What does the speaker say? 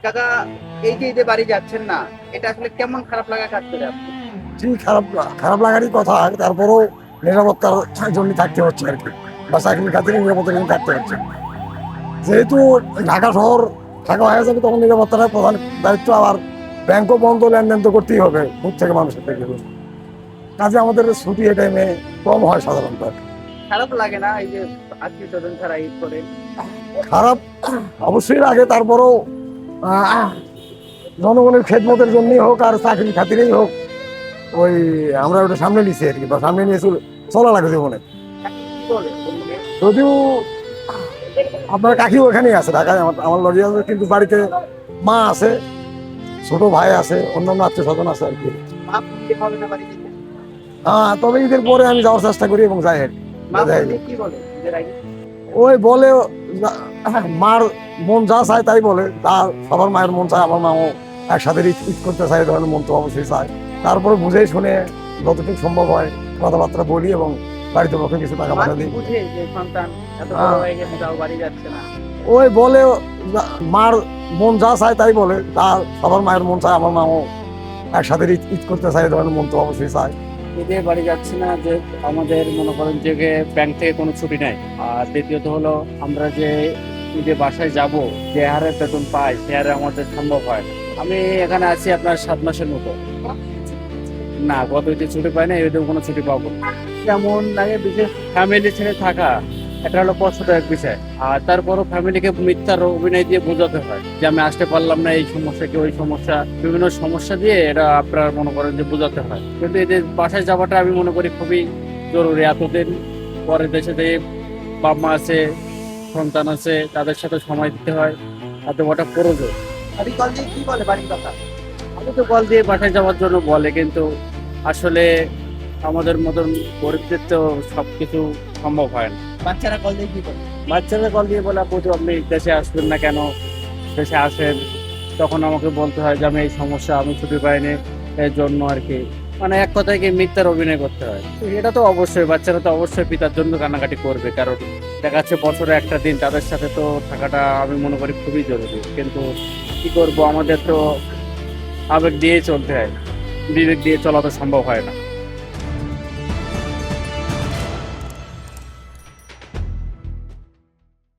কাকা, এই যে ঈদে বাড়ি যাচ্ছেন না, এটা আসলে কেমন খারাপ লাগা কাজ করে আপনার? জি, খারাপ খারাপ লাগারই কথা। তারপরেও নিরাপত্তার জন্য থাকতে হচ্ছে আর কি, বা চাকরির খাতিরে নিরাপত্তার জন্য থাকতে হচ্ছে। যেহেতু ঢাকা শহর থাকা হয়ে যাবে, তখন নিরাপত্তাটা প্রধান দায়িত্ব। আবার ব্যাংকও বন্ধ, লেনদেন তো করতেই হবে দূর থেকে মানুষের থেকে। কাজে আমাদের ছুটি এই টাইমে কম হয় সাধারণত। খারাপ লাগে না এই যে আত্মীয় স্বজন ছাড়া ঈদ করেন? খারাপ অবশ্যই লাগে, তারপরেও আহ, জনগণের খেদমতের জন্যই হোক আর চাকরির খাতিরেই হোক, ওই আমরা ওটা সামনে নিচ্ছি আর কি, বা সামনে নিয়ে চলা লাগে জীবনে। কি বলে বন্ধুকে? যদিও আপনার কাকিও এখানেই আছে ঢাকায়, আমার লগে আছে, কিন্তু বাড়িতে মা আছে, ছোট ভাই আছে, অন্যান্য আত্মীয় স্বজন আছে আর কি। মা বললে হবে না বাড়ি যেতে? হ্যাঁ, তবে ঈদের পরে আমি যাওয়ার চেষ্টা করি এবং যাই আর কি। মা বললে কি বলে ঈদের আগে? ওই বলে মার মন যা চায় তাই বলে, তার সবার মায়ের মন চায়, আমার মাও একসাথে ঈদ করতে চায়, এই ধরনের মন তো অবশ্যই চায়। তারপরে বুঝে শুনে যতটুকু সম্ভব হয় কথাবার্তা বলি এবং বাড়িতে পক্ষে কিছু টাকা মা পাঠা কি দিই। বুঝে যে সন্তান এত বড় হ্যাঁ। হয়ে গেছে তাও বাড়ি যাচ্ছে না? ওই বলে মার মন যা চায় তাই বলে, তার সবার মায়ের মন চায়, আমার মাও একসাথে ঈদ করতে চায়, এই ধরনের মন তো অবশ্যই চায়। ঈদে বাড়ি যাচ্ছি না যে আমাদের মনে করেন যে ব্যাংক থেকে কোনো ছুটি নাই। আর দ্বিতীয়ত হলো আমরা যে ঈদে বাসায় যাব, যে হারে বেতন পাই সে হারে আমাদের সম্ভব হয় না। আমি এখানে আছি আপনার 7 মাসের মতো। না, গত ঈদে ছুটি পাই না, এই ঈদেও কোনো ছুটি পাবো না। কেমন লাগে বিশেষ ফ্যামিলি ছেড়ে থাকা, এটা হলো কষ্টদায়ক বিষয়। আর তারপরও ফ্যামিলিকে মিথ্যার অভিনয় দিয়ে বোঝাতে হয় যে আমি আসতে পারলাম না, এই সমস্যা কি ওই সমস্যা, বিভিন্ন সমস্যা দিয়ে এটা আপনার মনে করেন যে বোঝাতে হয়। কিন্তু এদের বাসায় যাওয়াটা আমি মনে করি খুবই জরুরি। এতদিন পরে দেশে যে বাবা মা আছে, সন্তান আছে, তাদের সাথে সময় দিতে হয়, তাতে ওটা প্রয়োজন। বাড়ি কল দিয়ে কি বলে বাড়ির কথা? আমি তো কল দিয়ে বাসায় যাওয়ার জন্য বলে, কিন্তু আসলে আমাদের মতন গরিবদের তো সবকিছু সম্ভব হয় না। বাচ্চারা কল দিয়ে কি বলে? বাচ্চারা কল দিয়ে বলে, আপু তো আপনি দেশে আসবেন না কেন, দেশে আসেন। তখন আমাকে বলতে হয় যে আমি এই সমস্যা, আমি ছুটি পাইনি, এর জন্য আর কি। মানে এক কথায় কি মিথ্যার অভিনয় করতে হয়। তো এটা তো অবশ্যই, বাচ্চারা তো অবশ্যই পিতার জন্য কান্নাকাটি করবে, কারণ দেখা যাচ্ছে বছরে একটা দিন তাদের সাথে তো থাকাটা আমি মনে করি খুবই জরুরি। কিন্তু কি করব, আমাদের তো আবেগ দিয়ে চলতে হয়, বিবেক দিয়ে চলা তো সম্ভব হয় না।